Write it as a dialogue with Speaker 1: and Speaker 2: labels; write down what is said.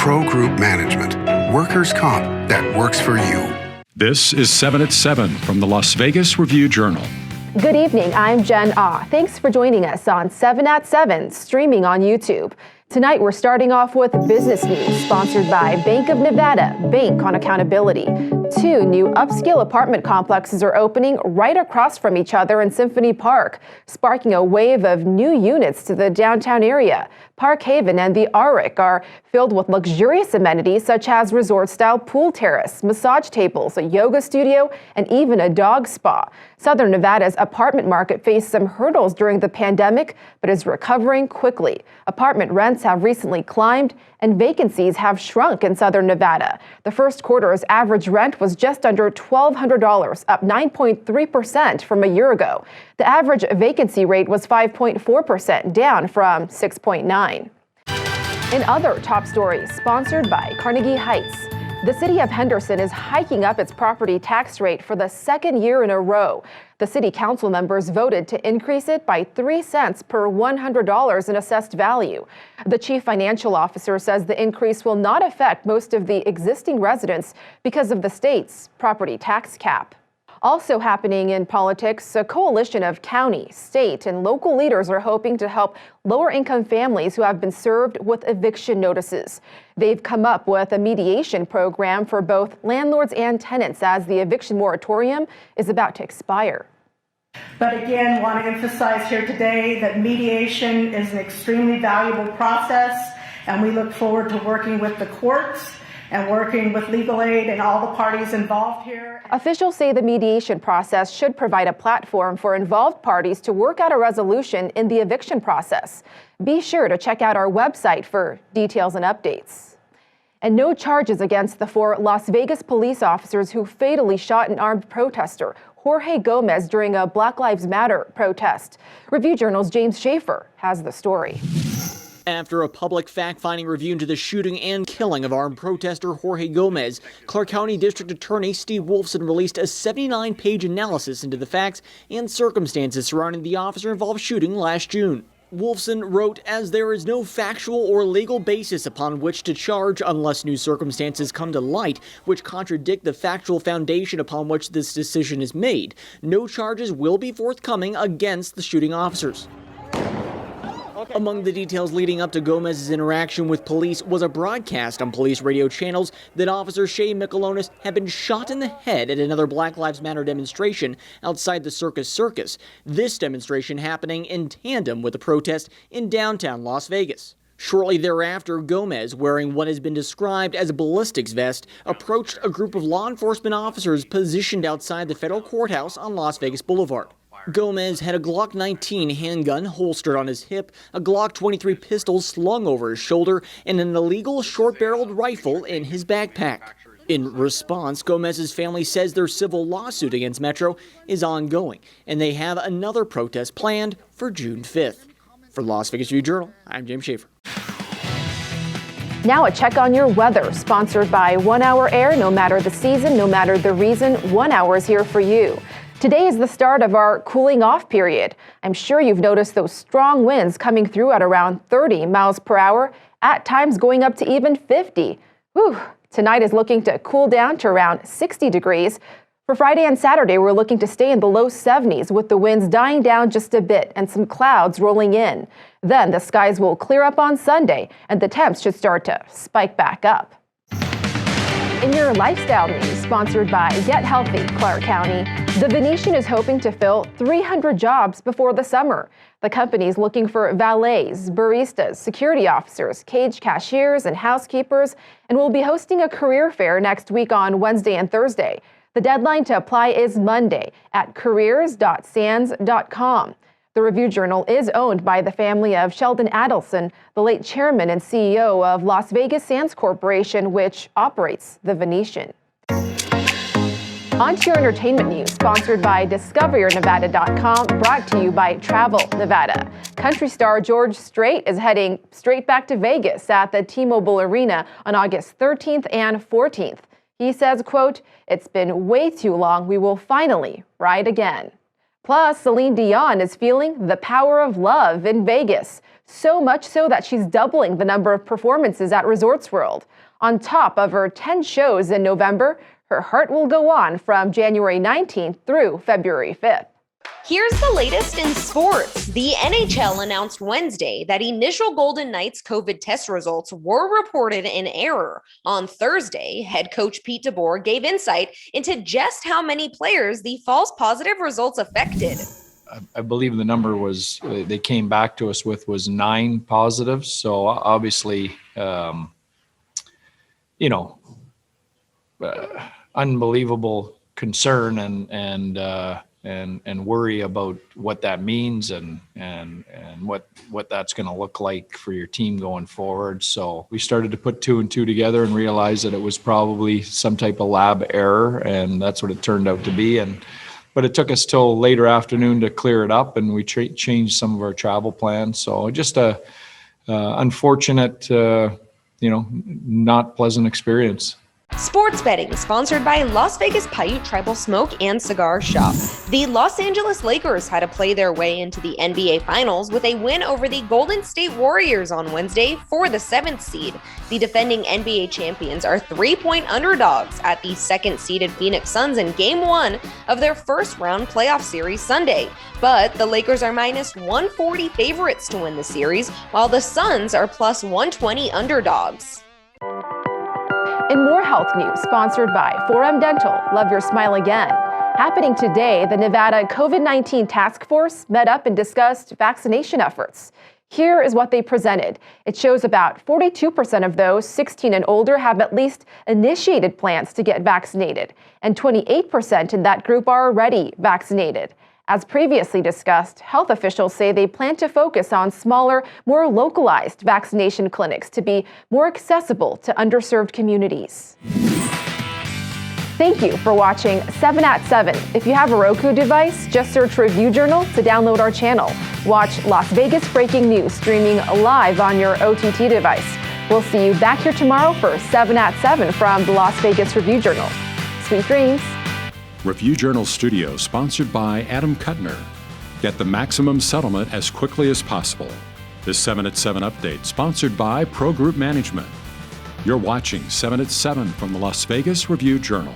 Speaker 1: Pro Group Management. Workers' comp that works for you.
Speaker 2: This is 7 at 7 from the Las Vegas Review-Journal.
Speaker 3: Good evening, I'm Jen Ah. Thanks for joining us on 7 at 7, streaming on YouTube. Tonight we're starting off with business news sponsored by Bank of Nevada, Bank on Accountability. 2 new upscale apartment complexes are opening right across from each other in Symphony Park, sparking a wave of new units to the downtown area. Park Haven and the Auric are filled with luxurious amenities such as resort-style pool terrace, massage tables, a yoga studio, and even a dog spa. Southern Nevada's apartment market faced some hurdles during the pandemic, but is recovering quickly. Apartment rents have recently climbed, and vacancies have shrunk in Southern Nevada. The first quarter's average rent was just under $1,200, up 9.3% from a year ago. The average vacancy rate was 5.4%, down from 6.9%. In other top stories, sponsored by Carnegie Heights, the city of Henderson is hiking up its property tax rate for the second year in a row. The city council members voted to increase it by 3 cents per $100 in assessed value. The chief financial officer says the increase will not affect most of the existing residents because of the state's property tax cap. Also happening in politics, a coalition of county, state, and local leaders are hoping to help lower-income families who have been served with eviction notices. They've come up with a mediation program for both landlords and tenants as the eviction moratorium is about to expire.
Speaker 4: But again, want to emphasize here today that mediation is an extremely valuable process, and we look forward to working with the courts and working with legal aid and all the parties involved here.
Speaker 3: Officials say the mediation process should provide a platform for involved parties to work out a resolution in the eviction process. Be sure to check out our website for details and updates. And no charges against the 4 Las Vegas police officers who fatally shot an armed protester, Jorge Gomez, during a Black Lives Matter protest. Review-Journal's James Schaefer has the story.
Speaker 5: After a public fact-finding review into the shooting and killing of armed protester Jorge Gomez, Clark County District Attorney Steve Wolfson released a 79-page analysis into the facts and circumstances surrounding the officer-involved shooting last June. Wolfson wrote, as there is no factual or legal basis upon which to charge unless new circumstances come to light which contradict the factual foundation upon which this decision is made, no charges will be forthcoming against the shooting officers. Among the details leading up to Gomez's interaction with police was a broadcast on police radio channels that Officer Shay Michelonis had been shot in the head at another Black Lives Matter demonstration outside the Circus. This demonstration happening in tandem with the protest in downtown Las Vegas. Shortly thereafter, Gomez, wearing what has been described as a ballistics vest, approached a group of law enforcement officers positioned outside the federal courthouse on Las Vegas Boulevard. Gomez had a Glock 19 handgun holstered on his hip, a Glock 23 pistol slung over his shoulder, and an illegal short-barreled rifle in his backpack. In response, Gomez's family says their civil lawsuit against Metro is ongoing, and they have another protest planned for June 5th. For Las Vegas Review-Journal, I'm James Schaefer.
Speaker 3: Now a check on your weather, sponsored by 1 Hour Air. No matter the season, no matter the reason, 1 Hour is here for you. Today is the start of our cooling off period. I'm sure you've noticed those strong winds coming through at around 30 miles per hour, at times going up to even 50. Whew. Tonight is looking to cool down to around 60 degrees. For Friday and Saturday, we're looking to stay in the low 70s with the winds dying down just a bit and some clouds rolling in. Then the skies will clear up on Sunday and the temps should start to spike back up. In your lifestyle news, sponsored by Get Healthy, Clark County, the Venetian is hoping to fill 300 jobs before the summer. The company is looking for valets, baristas, security officers, cage cashiers, and housekeepers, and will be hosting a career fair next week on Wednesday and Thursday. The deadline to apply is Monday at careers.sands.com. The Review-Journal is owned by the family of Sheldon Adelson, the late chairman and CEO of Las Vegas Sands Corporation, which operates the Venetian. On to your entertainment news, sponsored by DiscoverYourNevada.com, brought to you by Travel Nevada. Country star George Strait is heading straight back to Vegas at the T-Mobile Arena on August 13th and 14th. He says, quote, "It's been way too long. We will finally ride again." Plus, Celine Dion is feeling the power of love in Vegas, so much so that she's doubling the number of performances at Resorts World. On top of her 10 shows in November, her heart will go on from January 19th through February 5th.
Speaker 6: Here's the latest in sports. The NHL announced Wednesday that initial Golden Knights COVID test results were reported in error. On Thursday, head coach Pete DEBOER gave insight into just how many players the false positive results affected.
Speaker 7: I believe the number was, they came back to us with, was 9 positives. So obviously, unbelievable concern and worry about what that means and what that's going to look like for your team going forward. So we started to put 2 and 2 together and realized that it was probably some type of lab error, and that's what it turned out to be. But it took us till later afternoon to clear it up, and we changed some of our travel plans. So just a unfortunate, not pleasant experience.
Speaker 6: Sports betting sponsored by Las Vegas Paiute Tribal Smoke and Cigar Shop. The Los Angeles Lakers had to play their way into the NBA Finals with a win over the Golden State Warriors on Wednesday for the 7th seed. The defending NBA champions are 3-point underdogs at the 2nd-seeded Phoenix Suns in Game 1 of their first-round playoff series Sunday. But the Lakers are minus 140 favorites to win the series, while the Suns are plus 120 underdogs.
Speaker 3: In more health news, sponsored by 4M Dental, love your smile again. Happening today, the Nevada COVID-19 Task Force met up and discussed vaccination efforts. Here is what they presented. It shows about 42% of those 16 and older have at least initiated plans to get vaccinated, and 28% in that group are already vaccinated. As previously discussed, health officials say they plan to focus on smaller, more localized vaccination clinics to be more accessible to underserved communities. Thank you for watching 7 at 7. If you have a Roku device, just search Review Journal to download our channel. Watch Las Vegas breaking news streaming live on your OTT device. We'll see you back here tomorrow for 7 at 7 from the Las Vegas Review Journal. Sweet dreams.
Speaker 2: Review Journal Studio, sponsored by Adam Kuttner. Get the maximum settlement as quickly as possible. This 7 at 7 update, sponsored by Pro Group Management. You're watching 7 at 7 from the Las Vegas Review Journal.